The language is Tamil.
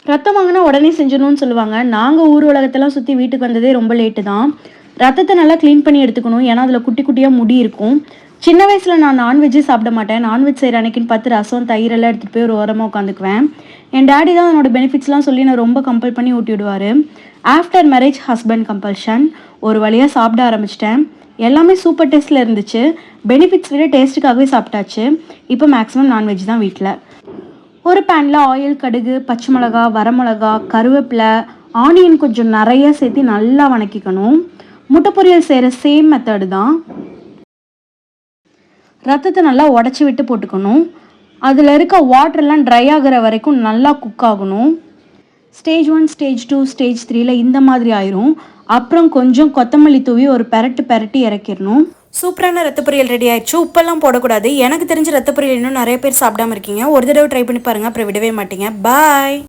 ரத்தம் வாங்கினா உடனே செஞ்சிடணும்னு சொல்லுவாங்க. நாங்கள் ஊர் உலகத்தெல்லாம் சுற்றி வீட்டுக்கு வந்ததே ரொம்ப லேட்டு தான். ரத்தத்தை நல்லா க்ளீன் பண்ணி எடுத்துக்கணும். ஏன்னா அதில் குட்டி குட்டியாக முடி இருக்கும். சின்ன வயசில் நான் நான்வெஜ்ஜே சாப்பிட மாட்டேன். நான்வெஜ் செய்கிற அன்னைக்குன்னு பார்த்து ரசம் தயிர் எல்லாம் எடுத்துகிட்டு போய் ஒரு ஓரமாக உட்காந்துக்குவேன். என் டேடி தான் என்னோட பெனிஃபிட்ஸ்லாம் சொல்லி நான் ரொம்ப கம்பல் பண்ணி ஊட்டி விடுவார். ஆஃப்டர் மேரேஜ் ஹஸ்பண்ட் கம்பல்ஷன் ஒரு வழியாக சாப்பிட ஆரம்பிச்சிட்டேன். எல்லாமே சூப்பர் டேஸ்ட்டில் இருந்துச்சு. பெனிஃபிட்ஸ் விட டேஸ்ட்டுக்காகவே சாப்பிட்டாச்சு. இப்போ மேக்ஸிமம் நான்வெஜ் தான் வீட்டில். ஒரு பேனில் ஆயில், கடுகு, பச்சை மிளகா, வரமிளகா, கருவேப்பிலை, ஆனியன் கொஞ்சம் நிறைய சேர்த்து நல்லா வணக்கிக்கணும். முட்டை பொரியல் செய்கிற சேம் மெத்தடு தான். ரத்தத்தை நல்லா உடச்சி விட்டு போட்டுக்கணும். அதில் இருக்க வாட்டர்லாம் ட்ரை ஆகிற வரைக்கும் நல்லா குக் ஆகணும். ஸ்டேஜ் 1, ஸ்டேஜ் 2, ஸ்டேஜ் 3ல இந்த மாதிரி ஆயிரும். அப்புறம் கொஞ்சம் கொத்தமல்லி தூவி ஒரு பெரட்டி இறக்கிடணும். சூப்பரான ரத்த பொரியல் ரெடி ஆயிடுச்சு. உப்பெல்லாம் போடக்கூடாது. எனக்கு தெரிஞ்ச ரத்த பொரியல் இன்னும் நிறைய பேர் சாப்பிடாம இருக்கீங்க. ஒரு தடவை ட்ரை பண்ணி பாருங்கள், அப்புறம் விடவே மாட்டீங்க. பாய்.